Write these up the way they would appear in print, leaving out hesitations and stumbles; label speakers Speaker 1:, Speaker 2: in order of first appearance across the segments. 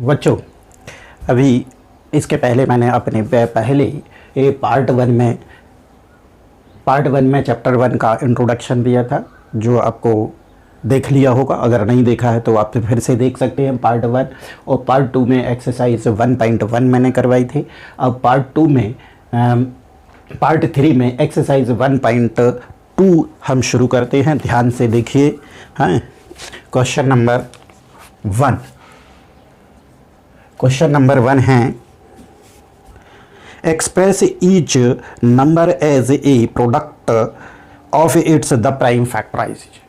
Speaker 1: बच्चों, अभी इसके पहले मैंने अपने पहले ये पार्ट वन में चैप्टर वन का इंट्रोडक्शन दिया था, जो आपको देख लिया होगा। अगर नहीं देखा है तो आप फिर से देख सकते हैं पार्ट वन। और पार्ट टू में एक्सरसाइज 1.1 मैंने करवाई थी। अब पार्ट थ्री में एक्सरसाइज 1.2 हम शुरू करते हैं। ध्यान से देखिए। हाँ, क्वेश्चन नंबर वन है, express each number as a product of its the prime factorization.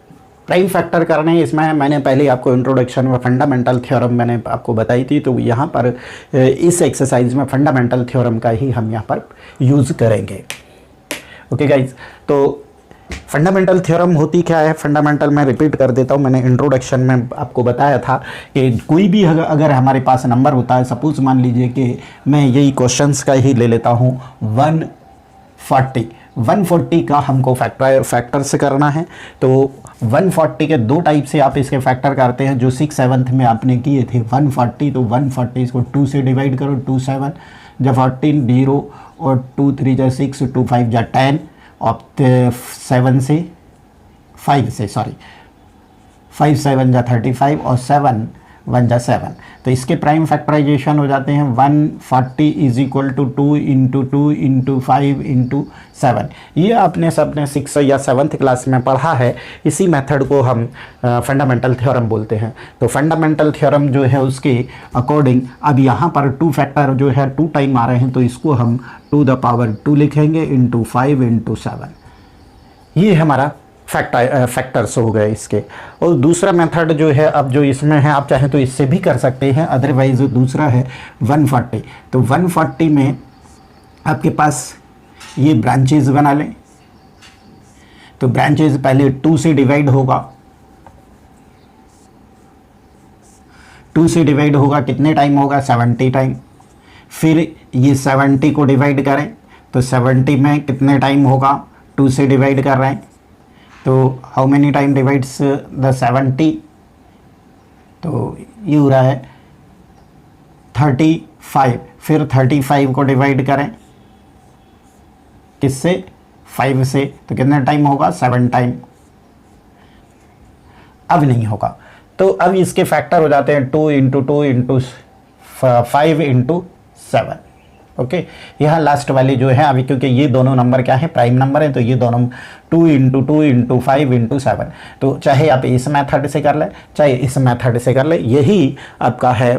Speaker 1: Prime factor करने इसमें मैंने पहले आपको इंट्रोडक्शन में फंडामेंटल थ्योरम मैंने आपको बताई थी, तो यहाँ पर इस एक्सरसाइज में फंडामेंटल थ्योरम का ही हम यहाँ पर यूज़ करेंगे। ओके गाइज, तो फंडामेंटल थ्योरम होती क्या है? फंडामेंटल मैं रिपीट कर देता हूँ। मैंने इंट्रोडक्शन में आपको बताया था कि कोई भी अगर हमारे पास नंबर होता है, सपोज मान लीजिए कि मैं यही क्वेश्चंस का ही ले लेता हूँ 140 का हमको फैक्टर से करना है। तो 140 के दो टाइप से आप इसके फैक्टर करते हैं, जो 6/7 में आपने किए थे 140। तो 140 इसको 2 से डिवाइड करो, 2 7 जब 14 0 और 2 3 जा 6 2 5 जा 10 और 5 7 जा 35 और 7 1 जा 7। तो इसके प्राइम फैक्टराइजेशन हो जाते हैं 140 is equal to 2 into 2 into 5 into 7। ये आपने सबने 6 या 7th क्लास में पढ़ा है। इसी मेथड को हम फंडामेंटल थ्योरम बोलते हैं। तो फंडामेंटल थ्योरम जो है उसके अकॉर्डिंग अब यहाँ पर 2 फैक्टर जो है 2 टाइम आ रहे हैं, तो इसको हम 2 द पावर 2 लिखेंगे इंटू 5 इंटू 7। ये हमारा फैक्टर्स हो गए इसके। और दूसरा मेथड जो है, अब जो इसमें है, आप चाहें तो इससे भी कर सकते हैं, अदरवाइज दूसरा है 140। तो 140 में आपके पास ये ब्रांचेज बना लें। तो ब्रांचेज पहले 2 से डिवाइड होगा। 2 से डिवाइड होगा कितने टाइम होगा? 70 टाइम। फिर ये 70 को डिवाइड करें तो 70 में कितने टाइम होगा? 2 से डिवाइड कर रहे हैं, तो how many time divides the 70? तो ये हो रहा है 35। फिर 35 को डिवाइड करें किससे? 5 से, तो कितना टाइम होगा? 7 टाइम। अब नहीं होगा, तो अब इसके फैक्टर हो जाते हैं 2 इंटू 2 इंटू 5 इंटू 7। ओके, यह लास्ट वाली जो है अभी, क्योंकि ये दोनों नंबर क्या है? प्राइम नंबर है, तो ये दोनों 2 इंटू 2 इंटू 5 इंटू 7। तो चाहे आप इस मेथड से कर लें चाहे इस मेथड से कर लें, यही आपका है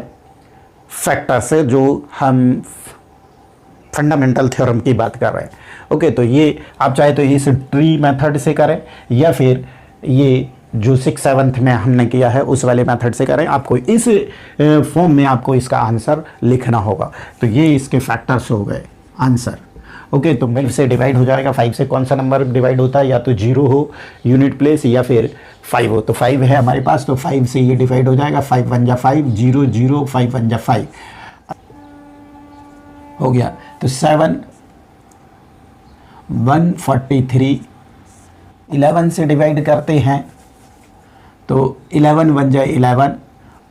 Speaker 1: फैक्टर से जो हम फंडामेंटल थ्योरम की बात कर रहे हैं। ओके, तो ये आप चाहे तो इस ट्री मेथड से करें या फिर ये जो 6/7 में हमने किया है उस वाले मेथड से करें। आपको इस फॉर्म में आपको इसका आंसर लिखना होगा। तो ये इसके फैक्टर्स हो गए आंसर। ओके, तो 5 से डिवाइड हो जाएगा। 5 से कौन सा नंबर डिवाइड होता है? या तो 0 हो यूनिट प्लेस या फिर 5 हो। तो 5 है हमारे पास, तो 5 से ये डिवाइड हो जाएगा। 5 1 जा 5, 0 0, 5 1 जा 5 हो गया। तो 7 143 11 से डिवाइड करते हैं तो 11 1 जा 11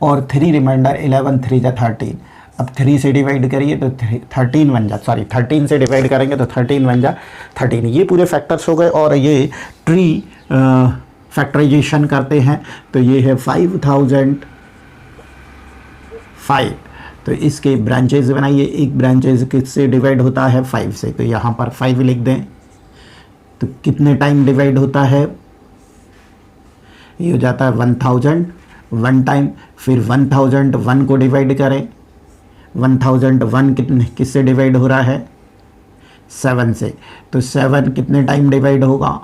Speaker 1: और 3 रिमाइंडर 11 3 जा 13। अब 3 से डिवाइड करिए तो 13 से डिवाइड करेंगे तो 13 1 जा 13। ये पूरे फैक्टर्स हो गए। और ये ट्री फैक्टराइजेशन करते हैं तो ये है 5005। तो इसके ब्रांचेज बनाइए। एक ब्रांचेज किससे डिवाइड होता है? 5 से, तो यहाँ पर 5 लिख दें। तो कितने टाइम डिवाइड होता है? ये हो जाता है 1000 1 टाइम। फिर 1001 को डिवाइड करें। 1001 किससे डिवाइड हो रहा है? 7 से। तो 7 कितने टाइम डिवाइड होगा?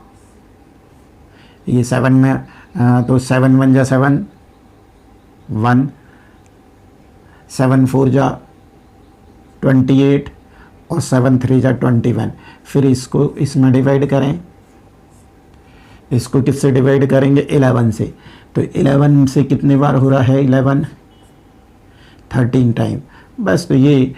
Speaker 1: ये 7 में तो 7 1 जा 7 1, 7 4 जा 28 और 7 3 जा 21। फिर इसको इसमें डिवाइड करें। इसको किससे डिवाइड करेंगे? 11 से। तो 11 से कितने बार हो रहा है? 11 13 टाइम। बस, तो ये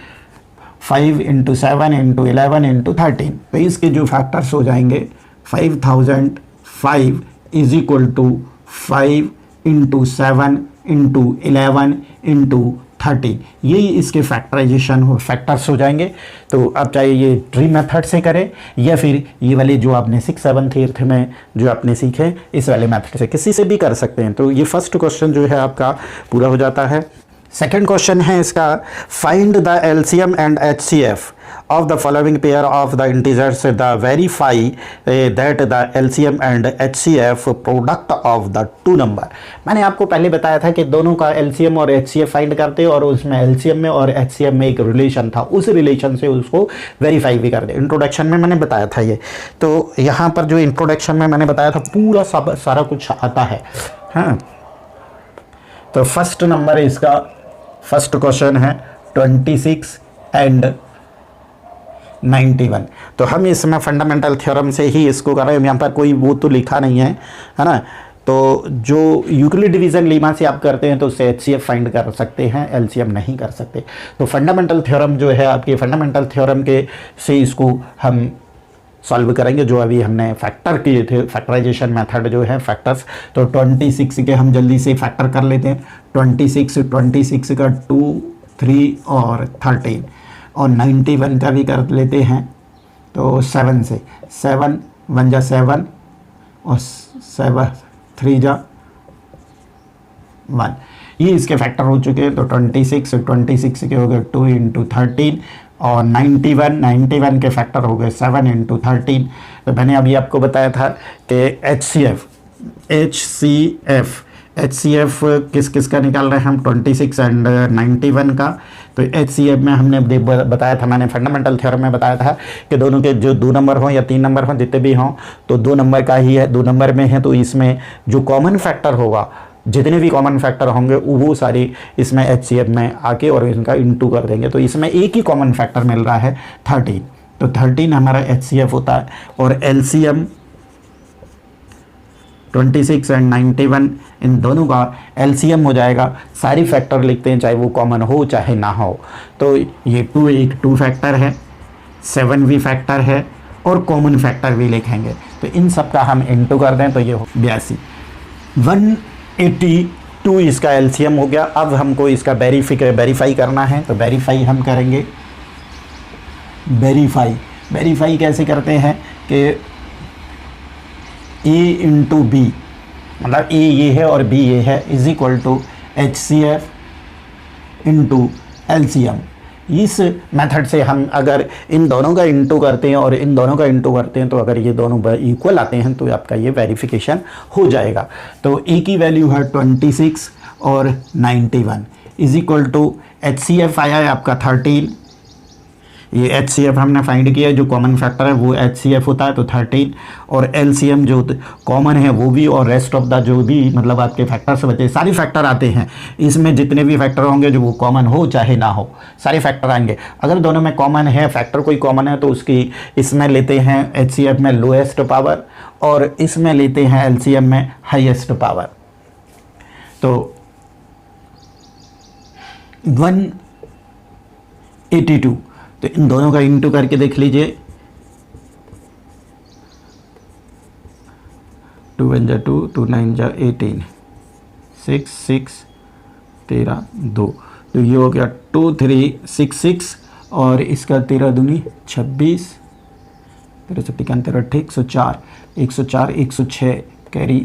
Speaker 1: 5 इंटू 7 इंटू 11 इंटू 13। तो इसके जो फैक्टर्स हो जाएंगे 5005 is equal to 5 into 7 into 11 into 13, ये इसके फैक्टराइजेशन हो फैक्टर्स हो जाएंगे। तो आप चाहे ये ट्री मेथड से करें या फिर ये वाले जो आपने 6, 7th, 8th में जो आपने सीखे इस वाले मेथड से, किसी से भी कर सकते हैं। तो ये फर्स्ट क्वेश्चन जो है आपका पूरा हो जाता है। सेकेंड क्वेश्चन है इसका, find the LCM and HCF of the following pair of the integers, the verify that the LCM and HCF product of the two number। मैंने आपको पहले बताया था कि दोनों का LCM और HCF फाइंड करते और उसमें LCM में और HCF में एक रिलेशन था, उस रिलेशन से उसको वेरीफाई भी करते। इंट्रोडक्शन में मैंने बताया था ये। तो यहाँ पर जो इंट्रोडक्शन में मैंने बताया था पूरा सब सारा कुछ आता है। हाँ, तो फर्स्ट नंबर इसका फर्स्ट क्वेश्चन है 26 एंड 91। तो हम इसमें फंडामेंटल थ्योरम से ही इसको कर रहे हैं, यहाँ पर कोई वो तो लिखा नहीं है, है ना। तो जो यूक्लिड डिवीज़न लीमा से आप करते हैं तो उससे एचसीएफ फाइंड कर सकते हैं, एलसीएम नहीं कर सकते। तो फंडामेंटल थ्योरम जो है आपके फंडामेंटल थ्योरम के से इसको हम सॉल्व करेंगे, जो अभी हमने फैक्टर किए थे, फैक्टराइजेशन मेथड जो है फैक्टर्स। तो 26 के हम जल्दी से फैक्टर कर लेते हैं। 26 का 2, 3 और 13 और 91 का भी कर लेते हैं। तो 7 से 7 1 जा 7 और 7 3 जा 1, ये इसके फैक्टर हो चुके हैं। तो 26 के हो गए 2 × 13 और 91 के फैक्टर हो गए 7 × 13। तो मैंने अभी आपको बताया था कि HCF किस किस का निकाल रहे हैं हम, 26 एंड 91 का। तो HCF में हमने बताया था, मैंने फंडामेंटल थ्योरम में बताया था कि दोनों के जो 2 नंबर हों या 3 नंबर हों, जितने भी हों, तो 2 नंबर का ही है, 2 नंबर में है। तो इसमें जो कॉमन फैक्टर होगा, जितने भी कॉमन फैक्टर होंगे वो सारे इसमें HCF में आके और इनका इंटू कर देंगे। तो इसमें एक ही कॉमन फैक्टर मिल रहा है 13। तो 13 हमारा HCF होता है और LCM 26 एंड 91 इन दोनों का LCM हो जाएगा। सारी फैक्टर लिखते हैं, चाहे वो कॉमन हो चाहे ना हो। तो ये 2 एक 2 फैक्टर है, 7 भी फैक्टर है और कॉमन फैक्टर भी लिखेंगे। तो इन सब का हम इंटू कर दें तो ये हो 82। 182 इसका LCM हो गया। अब हमको इसका वेरीफाई करना है। तो वेरीफाई हम करेंगे। वेरीफाई कैसे करते हैं कि A × B, मतलब A ये है और B ये है, is equal to HCF × LCM। इस मेथड से हम अगर इन दोनों का इंटू करते हैं और इन दोनों का इंटू करते हैं तो अगर ये दोनों इक्वल आते हैं तो आपका ये वेरिफिकेशन हो जाएगा। तो A की वैल्यू है 26 और 91 इज इक्वल टू HCF आया है आपका 13। ये HCF हमने फाइंड किया है, जो कॉमन फैक्टर है वो HCF होता है तो 13, और LCM जो कॉमन है वो भी, और रेस्ट ऑफ द जो भी मतलब आपके फैक्टर से बचे सारे फैक्टर आते हैं। इसमें जितने भी फैक्टर होंगे जो वो कॉमन हो चाहे ना हो, सारे फैक्टर आएंगे। अगर दोनों में कॉमन है, फैक्टर कोई कॉमन है, तो उसकी इसमें लेते हैं HCF में लोएस्ट पावर और इसमें लेते हैं LCM में हाईएस्ट पावर। तो 182, तो इन दोनों का इंटू करके देख लीजिए। 2 1 जा 2, 2 9 जा 18, 6 6 13 2, तो ये हो गया 2 3 6 6 और इसका 13 दूनी 26, 13 6 13 ठीक 104 106 कैरी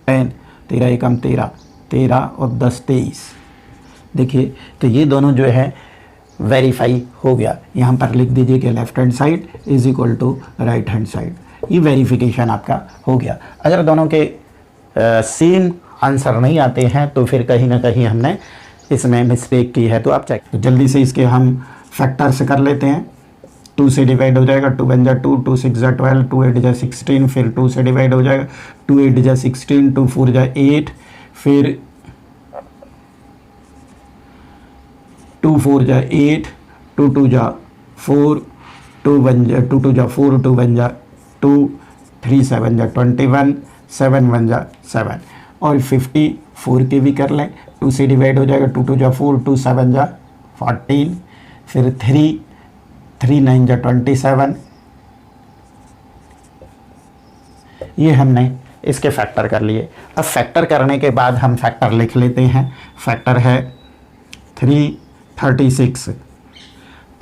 Speaker 1: 10, 13 एकम 13 और 10 23। देखिए तो ये दोनों जो है वेरीफाई हो गया। यहाँ पर लिख दीजिए कि left hand side is equal to right hand side, ये वेरिफिकेशन आपका हो गया। अगर दोनों के सेम आंसर नहीं आते हैं तो फिर कहीं ना कहीं हमने इसमें मिस्टेक की है। तो आप चेक, तो जल्दी से इसके हम फैक्टर से कर लेते हैं। 2 से डिवाइड हो जाएगा, 2 1 जा 2, 2 6 जा 12, 2 8 जा 16, फिर 2 से डिवाइड हो जाएगा, 2 8 जा 16, 2 4 जा 8, फिर 2 4 जा 8, 2 2 जा 4, 2 1 जा 2 2 जा 4, 2 1 जा 2, 3 7 जा 21, 7 1 जा 7 और 54 के भी कर लें। 2 से डिवाइड हो जाएगा, 2 2 जा 4, 2 7 जा 14, फिर 3 9 जा 27। ये हमने इसके फैक्टर कर लिए। अब फैक्टर करने के बाद हम फैक्टर लिख लेते हैं। फैक्टर है 3 36।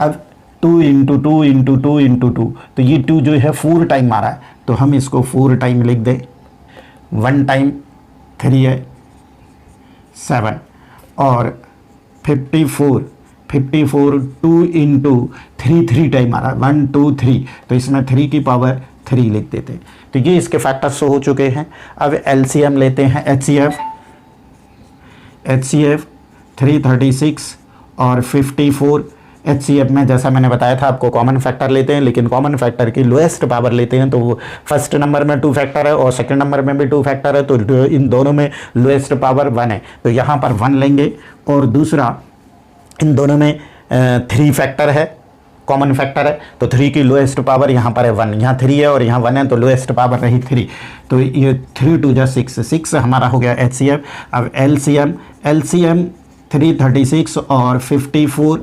Speaker 1: अब 2 into two into two into two, तो ये 2 जो है 4 टाइम आ रहा है, तो हम इसको 4 टाइम लिख दें। 1 टाइम 3 है 7, और 54 2 इंटू 3 टाइम आ रहा है 1 2 3, तो इसमें 3 की पावर 3 लिख देते हैं। तो ये इसके फैक्टर्स हो चुके हैं। अब एलसीएम लेते हैं, एचसीएफ 336 और 54। एचसीएफ में जैसा मैंने बताया था आपको कॉमन फैक्टर लेते हैं, लेकिन कॉमन फैक्टर की लोएस्ट पावर लेते हैं, तो वो फर्स्ट नंबर में 2 फैक्टर है और सेकंड नंबर में भी 2 फैक्टर है, तो इन दोनों में लोएस्ट पावर 1 है, तो यहाँ पर 1 लेंगे। और दूसरा इन दोनों में 3 फैक्टर है, कॉमन फैक्टर है, तो 3 की लोएस्ट पावर यहाँ पर है 1, यहाँ 3 है और यहाँ 1 है, तो लोएस्ट पावर रही 3, तो ये 3 2 जा 6 हमारा हो गया एचसीएफ। अब एलसीएम 336 और 54,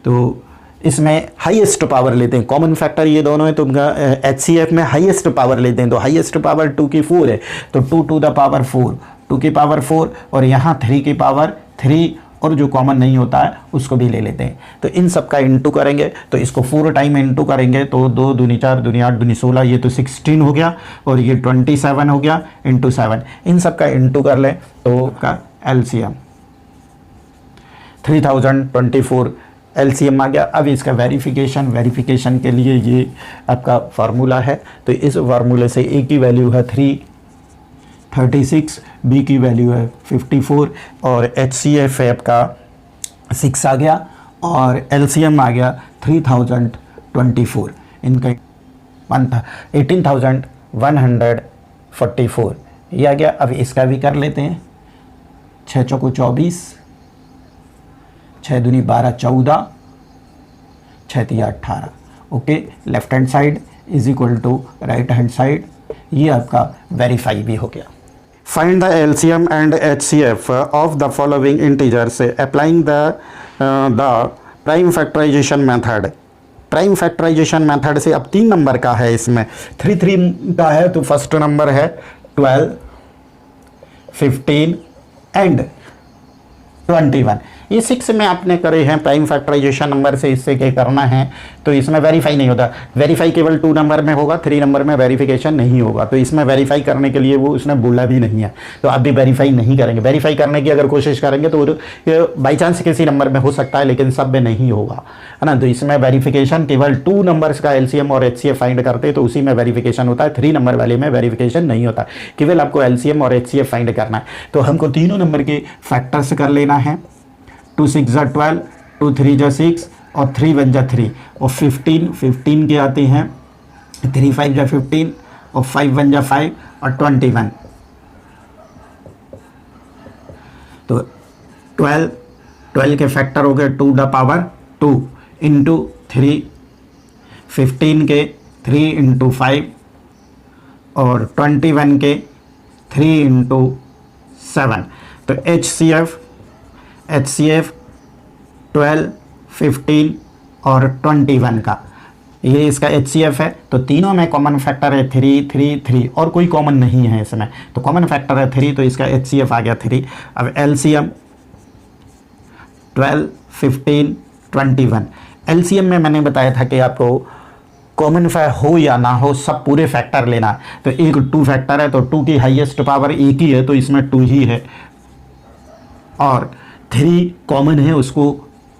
Speaker 1: तो इसमें हाईएस्ट पावर लेते हैं, कॉमन फैक्टर ये दोनों है, तो उनका एचसीएफ में हाईएस्ट पावर लेते हैं, तो हाईएस्ट पावर 2 की 4 है, तो 2 टू द पावर 4, 2 की पावर 4, और यहाँ 3 की पावर 3, और जो कॉमन नहीं होता है उसको भी ले लेते हैं। तो इन सब का इंटू करेंगे, तो इसको 4 टाइम इंटू करेंगे, तो 2 दूनी 4 दूनी 8 दूनी 16, ये तो 16 हो गया, और ये 27 हो गया इंटू 7, इन सब का इंटू कर लें तो का एलसीएम 3024 एलसीएम आ गया। अब इसका वेरिफिकेशन के लिए ये आपका फार्मूला है, तो इस फार्मूले से ए की वैल्यू है 336, बी की वैल्यू है 54, और एचसीएफ है आपका 6 आ गया, और एलसीएम आ गया 3024, इनका 18,144 ये आ गया। अब इसका भी कर लेते हैं, 6 चौको 24, 6 दूनी 12 14, 6 तिया 18। Okay, left hand side is equal to right hand side, ये आपका वेरीफाई भी हो गया। Find the LCM and HCF of the following integers applying the prime factorization method. Prime factorization method से अब 3 नंबर का है, इसमें 3 का है, तो फर्स्ट नंबर है 12, 15 एंड 21। ये 6 में आपने करे हैं प्राइम फैक्टराइजेशन नंबर से, इससे क्या करना है, तो इसमें वेरीफाई नहीं होता, वेरीफाई केवल 2 नंबर में होगा, 3 नंबर में वेरिफिकेशन नहीं होगा, तो इसमें वेरीफाई करने के लिए वो उसने बोला भी नहीं है, तो आप भी वेरीफाई नहीं करेंगे। वेरीफाई करने की अगर कोशिश करेंगे तो बाई चांस किसी नंबर में हो सकता है, लेकिन सब में नहीं होगा, है ना। तो इसमें वेरिफिकेशन केवल 2 नंबर्स का एलसीएम और एचसीएफ फाइंड करते, तो उसी में वेरिफिकेशन होता है, 3 नंबर वाले में वेरिफिकेशन नहीं होता, केवल आपको एलसीएम और एचसीएफ फाइंड करना है। तो हमको तीनों नंबर के फैक्टर्स कर लेना है, 2 6 जा 12, 2 3 जा 6, और 3 1 जा 3, और 15 के आते हैं, 3 5 जा 15, और 5 1 जा 5, और 21। तो 12 के फैक्टर हो गए 2 द पावर 2 इंटू 3, 15 के 3 इंटू 5, और 21 के 3 इंटू 7। तो एचसीएफ 12, 15 और 21 का ये इसका एचसीएफ है, तो तीनों में कॉमन फैक्टर है 3 3 3, और कोई कॉमन नहीं है इसमें, तो कॉमन फैक्टर है 3, तो इसका एचसीएफ आ गया 3। अब एलसीएम 12, 15, 21। एलसीएम में मैंने बताया था कि आपको कॉमन हो या ना हो, सब पूरे फैक्टर लेना है, तो एक 2 फैक्टर है, तो 2 की हाईएस्ट पावर एक ही है, तो इसमें 2 ही है, और 3 कॉमन है, उसको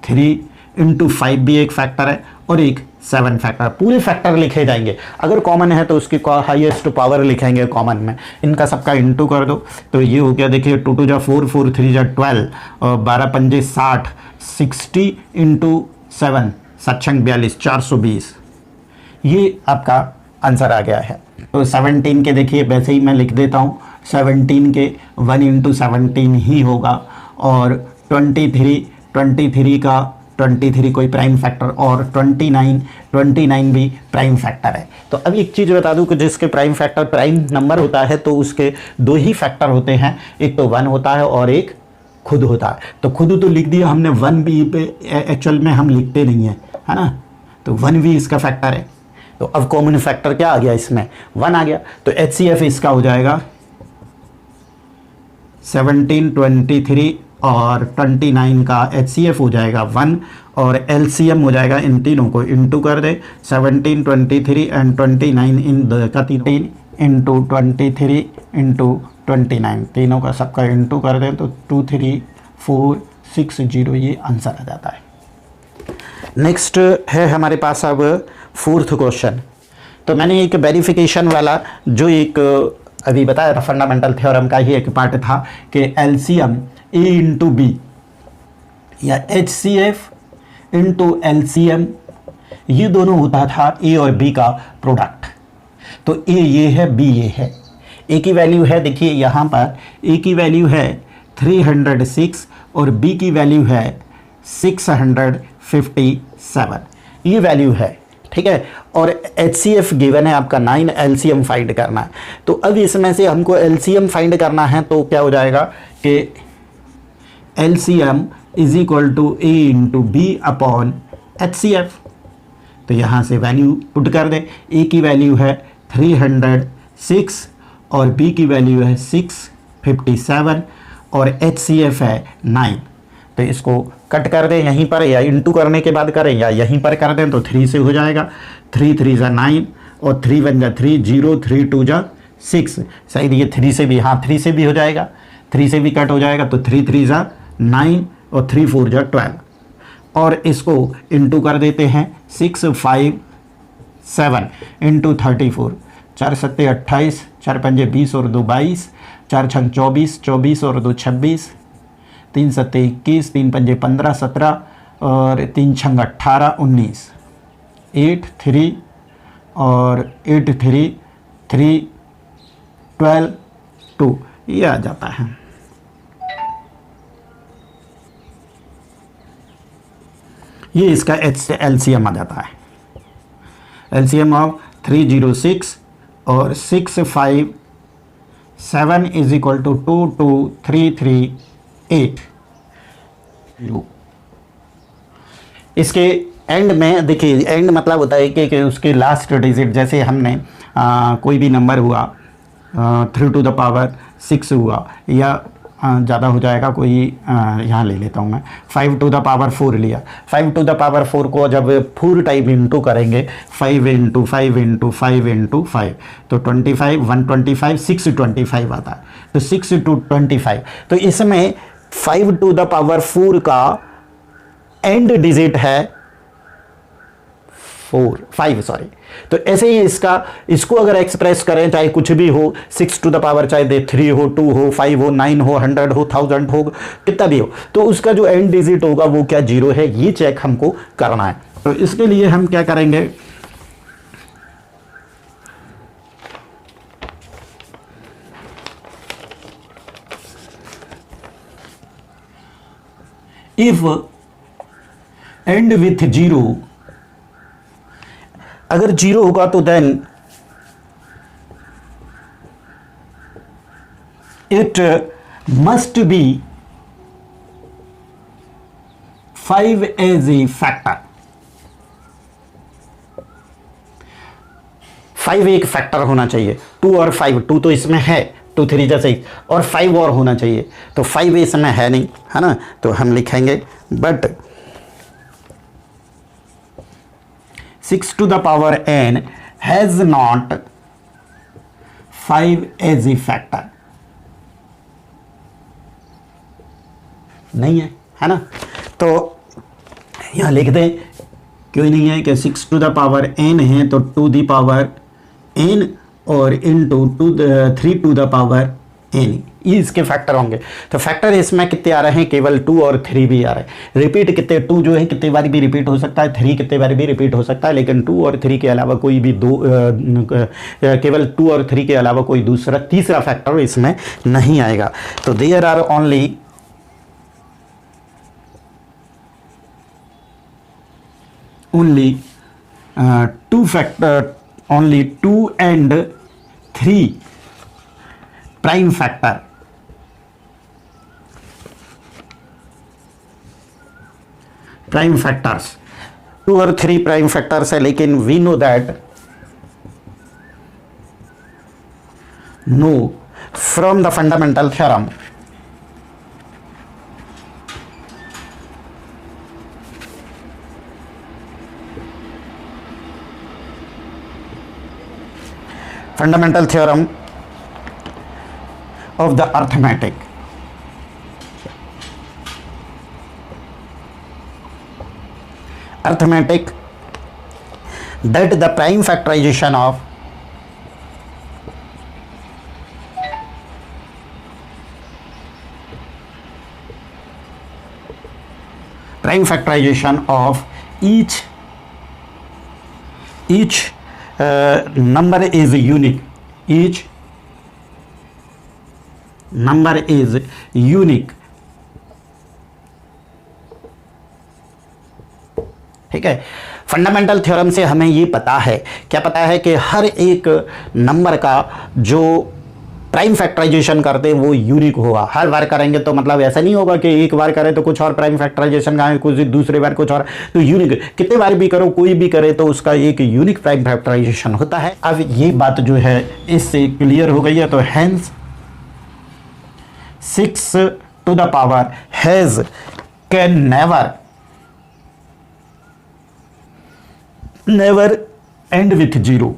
Speaker 1: 3 इंटू 5 भी एक फैक्टर है, और एक 7 फैक्टर, पूरे फैक्टर लिखे जाएंगे। अगर कॉमन है तो उसकी हाईएस्ट पावर लिखेंगे कॉमन में, इनका सबका इंटू कर दो, तो ये हो गया, देखिए 2 2 जा 4, 4 3 जा 12, और 12 पंजे 60, 60 इंटू 7 7 42, 420, ये आपका आंसर आ गया है। तो 17 के देखिए वैसे ही मैं लिख देता हूँ, 17 के 1 इंटू 17 ही होगा, और 23 का 23 कोई प्राइम फैक्टर, और 29 भी प्राइम फैक्टर है। तो अब एक चीज़ बता दूं कि जिसके प्राइम फैक्टर प्राइम नंबर होता है, तो उसके 2 ही फैक्टर होते हैं, एक तो 1 होता है और एक खुद होता है। तो खुद तो लिख दिया हमने, 1 भी पे एक्चुअल में हम लिखते नहीं हैं, है ना, तो 1 भी इसका फैक्टर है। तो अब कॉमन फैक्टर क्या आ गया इसमें, 1 आ गया, तो एचसीएफ इसका हो जाएगा 17, 23 और 29 का HCF हो जाएगा 1 और LCM हो जाएगा इन तीनों को इंटू कर दे 17, 23 एंड 29 इन का 3 इंटू 23 इंटू 29 तीनों का सबका इंटू कर दें तो 23460 ये आंसर आ जाता है। नेक्स्ट है हमारे पास अब फोर्थ क्वेश्चन। तो मैंने एक वेरिफिकेशन वाला जो एक अभी बताया था फंडामेंटल थ्योरम का ही एक पार्ट था कि LCM A इंटू बी या HCF इंटू LCM ये दोनों होता था A और B का प्रोडक्ट। तो A ये है B ये है। A की वैल्यू है देखिए यहाँ पर A की वैल्यू है 306 और B की वैल्यू है 657 ये वैल्यू है, ठीक है। और HCF गिवन है आपका 9, LCM फाइंड करना है। तो अब इसमें से हमको LCM फाइंड करना है तो क्या हो जाएगा कि LCM is equal to A into B upon HCF। तो यहाँ से वैल्यू पुट कर दे। A की वैल्यू है 306 और B की वैल्यू है 657 और HCF है 9। तो इसको कट कर दें यहीं पर या इंटू करने के बाद करें या यहीं पर कर दें तो 3 से हो जाएगा। 3 3 जा 9 और 3 1 जा 3 0 3 2 जा 6 शायद ये 3 से भी, हाँ 3 से भी हो जाएगा, 3 से भी कट हो जाएगा तो 3 3 जा 9 और 3 4 जा 12 और इसको इंटू कर देते हैं 657 इंटू 34 4 7 28 4 5 20 और 2 22 4 6 24 24 और 2 26 3 7 21 3 5 15 17 और 3 6 18 19 8 3 और 8 3 3 12 2 ये आ जाता है। ये इसका LCM आ जाता है। LCM ऑफ 306 और 657 इज इक्वल टू 22338। इसके एंड में देखिए, एंड मतलब होता है कि उसके लास्ट डिजिट, जैसे हमने कोई भी नंबर हुआ 3 टू द पावर 6 हुआ या ज़्यादा हो जाएगा कोई, यहाँ ले लेता हूँ मैं 5 टू द पावर 4 लिया। 5 टू द पावर 4 को जब 4 टाइम इंटू करेंगे 5 इंटू 5 इंटू 5 इंटू 5 तो 25 125 625 आता है। तो 6 टू 25 तो इसमें 5 टू द पावर 4 का एंड डिजिट है 5 सॉरी। तो ऐसे ही इसको अगर एक्सप्रेस करें चाहे कुछ भी हो 6 टू द पावर चाहे 3 हो 2 हो 5 हो 9 हो 100 हो 1000 हो कितना भी हो तो उसका जो एंड डिजिट होगा वो क्या 0 है ये चेक हमको करना है। तो इसके लिए हम क्या करेंगे, इफ एंड विथ 0 अगर 0 होगा तो then it must be 5 as a factor. 5 एक फैक्टर होना चाहिए। 2 और 5, 2 तो इसमें है 2 3 जा 6 और 5 और होना चाहिए। तो 5 इसमें है नहीं है ना, तो हम लिखेंगे but 6 to the power n has not 5 as a factor। नहीं है ना, तो यहां लिख दें क्यों नहीं है कि 6 to the power n है तो 2 the power n और into 3 to the power n ये इसके फैक्टर होंगे। तो फैक्टर इसमें कितने आ रहे हैं, केवल 2 और 3 भी आ रहे हैं। रिपीट कितने, 2 जो है कितने बार भी रिपीट हो सकता है, 3 कितने बार भी रिपीट हो सकता है, लेकिन 2 और 3 के अलावा कोई भी केवल 2 और 3 के अलावा कोई तीसरा फैक्टर इसमें नहीं आएगा। तो there are only 2 factor, only 2 and 3 prime factor. Prime factors 2 और 3 प्राइम फैक्टर्स है, लेकिन we know that no from the fundamental theorem fundamental theorem of the arithmetic. Arithmetic that the prime factorization of each number is unique. Each number is unique. ठीक है। Fundamental theorem से हमें ये पता है, क्या पता है कि हर एक नंबर का जो प्राइम फैक्टराइजेशन करते हैं वो यूनिक होगा। हर बार करेंगे तो मतलब ऐसा नहीं होगा कि एक बार करें तो कुछ और प्राइम फैक्टराइजेशन का है, कुछ दूसरे बार कुछ और, तो यूनिक कितने बार भी करो, कोई भी करे तो उसका एक यूनिक प्राइम फैक्टराइजेशन होता है। अब ये बात जो है इससे क्लियर हो गई है। तो hence 6 to the power has can never and with 0।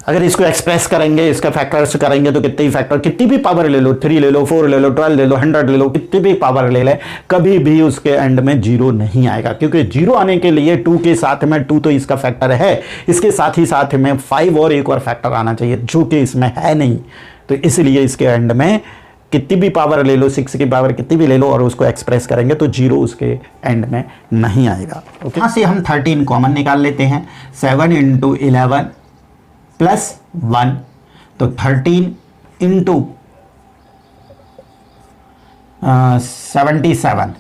Speaker 1: अगर इसको एक्सप्रेस करेंगे, इसका फैक्टर्स करेंगे तो कितने ही फैक्टर, कितनी भी पावर ले लो, 3 ले लो, 4 ले लो, 12 ले लो, 100 ले लो, कितनी भी पावर ले ले, कभी भी उसके एंड में 0 नहीं आएगा। क्योंकि 0 आने के लिए 2 के साथ में 2 तो इसका फैक्टर है, इसके साथ ही साथ में 5 और एक और फैक्टर आना चाहिए जो कि इसमें है नहीं। तो इसलिए इसके एंड में कितनी भी पावर ले लो, 6 की पावर कितनी भी ले लो और उसको एक्सप्रेस करेंगे तो 0 उसके एंड में नहीं आएगा। ओके, यहाँ से हम 13 कॉमन निकाल लेते हैं। 7 × 11 + 1, तो 13 × 77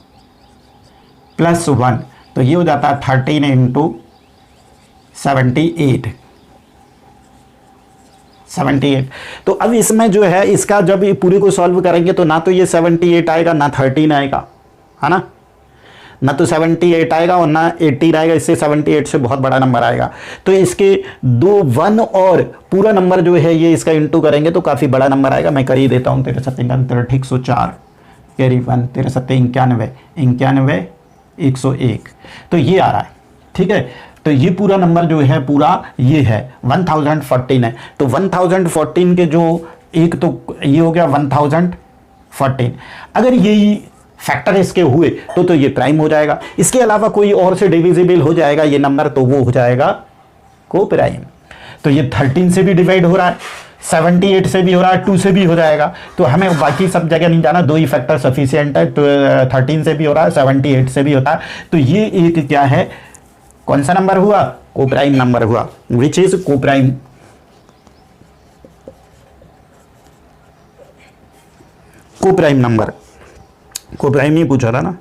Speaker 1: + 1, तो ये हो जाता है 13 × 78। तो अब इसमें जो है इसका जब ये पूरे को सॉल्व करेंगे तो ना तो ये 78 आएगा ना 13 आएगा, है ना, ना तो 78 आएगा और ना 18 आएगा। इससे 78 से बहुत बड़ा नंबर आएगा। तो इसके 2 1 और पूरा नंबर जो है ये इसका इंटू करेंगे तो काफ़ी बड़ा नंबर आएगा। मैं कर ही देता हूँ। 13 7 41 104 कैरी 1, 13 7 91 91 101, तो ये आ रहा है। ठीक है, तो ये पूरा नंबर जो है पूरा ये है 1014 है। तो 1014 के जो एक तो ये हो गया 1014, अगर यही फैक्टर इसके हुए तो ये प्राइम हो जाएगा। इसके अलावा कोई और से डिविजिबल हो जाएगा ये नंबर तो वो हो जाएगा को प्राइम। तो ये 13 से भी डिवाइड हो रहा है, 78 से भी हो रहा है, 2 से भी हो जाएगा। तो हमें बाकी सब जगह नहीं जाना, 2 ही फैक्टर सफिशियंट है। तो 13 से भी हो रहा है, 78 से भी होता है। तो ये एक क्या है, कौन सा नंबर हुआ, को प्राइम नंबर हुआ, विच इज को प्राइम। को प्राइम नंबर, को प्राइम ही पूछा था ना,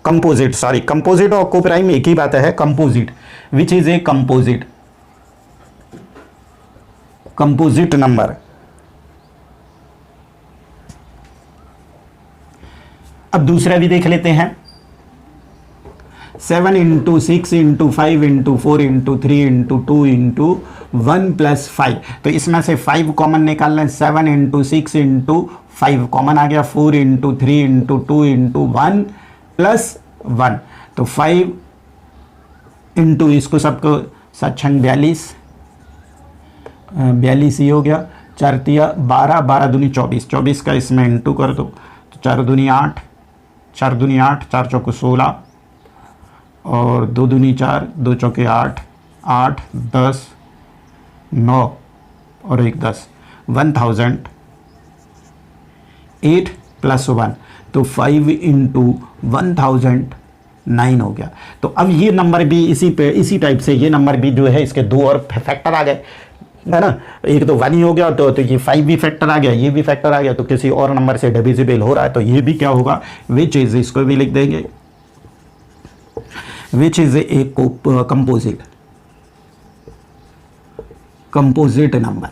Speaker 1: कंपोजिट, सॉरी कंपोजिट और को प्राइम एक ही बात है। Composite, which is a composite, composite number. अब दूसरा भी देख लेते हैं। 7 × 6 × 5 × 4 × 3 × 2 × 1 + 5, तो इसमें से 5 कॉमन निकाल लें। 7 × 6 × 5 कॉमन आ गया, 4 × 3 × 2 × 1 + 1, तो 5 × इसको सबको 7 × 42 42 ही हो गया। 4 × 12 12 दूनी 24 24 का इसमें इंटू कर दो, तो 4 दूनी 8 4 दूनी 8 4 चौको 16 और 2 दूनी 4 2 चौके 8 8 10 9 और 1 10, 1008 + 1, तो 5 × 1009 हो गया। तो अब ये नंबर भी इसी टाइप से ये नंबर भी जो है इसके 2 और फैक्टर आ गए, है ना। एक तो 1 ही हो गया, तो ये 5 भी फैक्टर आ गया, ये भी फैक्टर आ गया, तो किसी और नंबर से डिविजिबल हो रहा है। तो ये भी क्या होगा, विच इज, इसको भी लिख देंगे, which is a composite, composite number.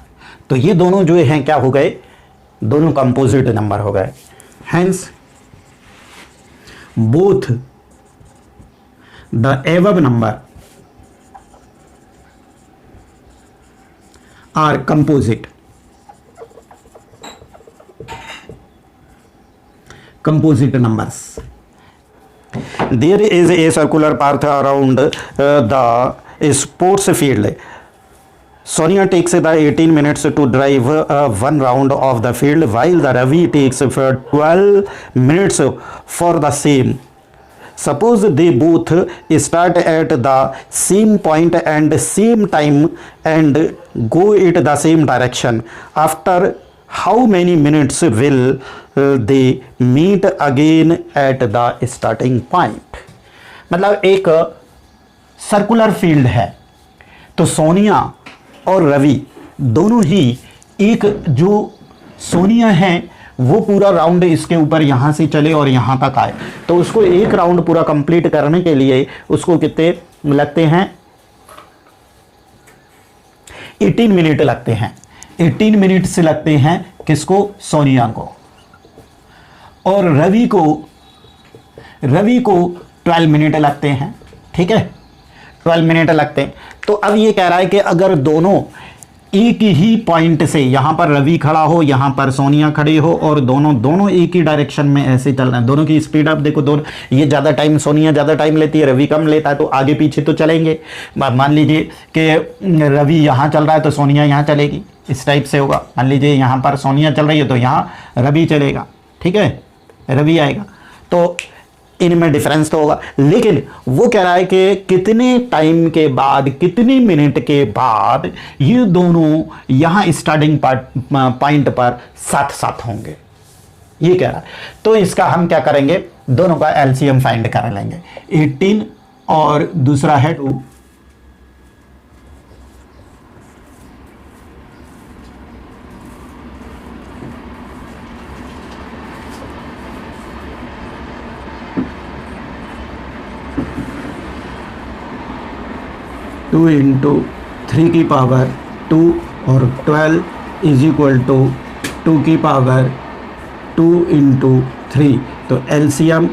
Speaker 1: तो ये दोनों जो हैं क्या हो गए, दोनों कंपोजिट नंबर हो गए। Hence both the above number are composite, composite numbers. There is a circular path around the sports field. Sonia takes the 18 minutes to drive one round of the field, while the Ravi takes for 12 minutes for the same. Suppose they both start at the same point and same time and go in the same direction. After how many minutes will they meet again at the starting point? मतलब एक circular field है, तो सोनिया और रवि दोनों ही, एक जो सोनिया है वो पूरा राउंड इसके ऊपर यहाँ से चले और यहाँ तक आए, तो उसको एक राउंड पूरा कंप्लीट करने के लिए उसको कितने लगते हैं, 18 मिनट लगते हैं. 18 मिनट से लगते हैं किसको, सोनिया को. और रवि को 12 मिनट लगते हैं. ठीक है, 12 मिनट लगते हैं. तो अब ये कह रहा है कि अगर दोनों एक ही पॉइंट से, यहां पर रवि खड़ा हो, यहां पर सोनिया खड़ी हो, और दोनों एक ही डायरेक्शन में ऐसे चल रहे हैं, दोनों की स्पीड आप देखो, दोनों, ये ज़्यादा टाइम, सोनिया ज़्यादा टाइम लेती है, रवि कम लेता है, तो आगे पीछे तो चलेंगे. मान लीजिए कि रवि यहाँ चल रहा है तो सोनिया यहाँ चलेगी, इस टाइप से होगा. मान लीजिए यहाँ पर सोनिया चल रही है तो यहाँ रवि चलेगा. ठीक है, रवि आएगा, तो इनमें डिफरेंस तो होगा. लेकिन वो कह रहा है कि कितने टाइम के बाद, कितने मिनट के बाद ये दोनों यहाँ स्टार्टिंग पॉइंट पर साथ साथ होंगे, ये कह रहा है. तो इसका हम क्या करेंगे, दोनों का एलसीएम फाइंड कर लेंगे. 18 और दूसरा है 2. टू इंटू 3 की पावर 2 और 12 इज इक्वल टू 2 की पावर 2 इंटू 3. तो एलसीएम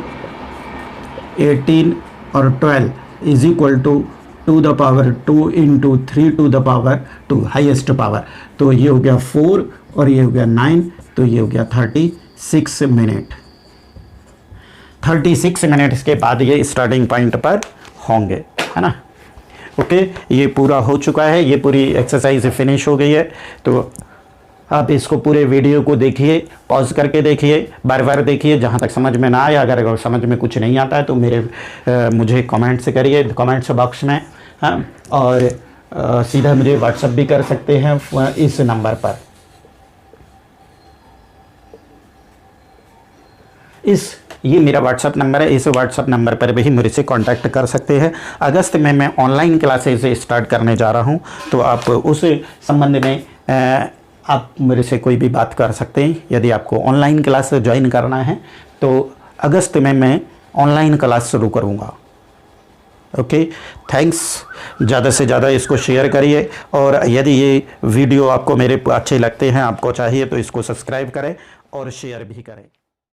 Speaker 1: 18 और 12 is equal to 2 the power 2 into 3 to the power 2, highest power. तो ये हो गया 4 और ये हो गया 9, तो ये हो गया 36 मिनट. 36 मिनट के बाद ये स्टार्टिंग पॉइंट पर होंगे, है ना. ओके, ये पूरा हो चुका है, ये पूरी एक्सरसाइज फिनिश हो गई है. तो आप इसको पूरे वीडियो को देखिए, पॉज करके देखिए, बार बार देखिए, जहाँ तक समझ में ना आए. अगर समझ में कुछ नहीं आता है तो मुझे कमेंट्स करिए कमेंट्स बॉक्स में. हाँ, और सीधा मुझे व्हाट्सएप भी कर सकते हैं इस नंबर पर. ये मेरा व्हाट्सअप नंबर है, इस व्हाट्सअप नंबर पर भी मेरे से कांटेक्ट कर सकते हैं. अगस्त में मैं ऑनलाइन क्लासेस स्टार्ट करने जा रहा हूं, तो आप उस संबंध में आप मेरे से कोई भी बात कर सकते हैं. यदि आपको ऑनलाइन क्लास ज्वाइन करना है तो अगस्त में मैं ऑनलाइन क्लास शुरू करूँगा. Okay, thanks. ज़्यादा से ज़्यादा इसको शेयर करिए, और यदि ये वीडियो आपको मेरे अच्छे लगते हैं, आपको चाहिए, तो इसको सब्सक्राइब करें और शेयर भी करें.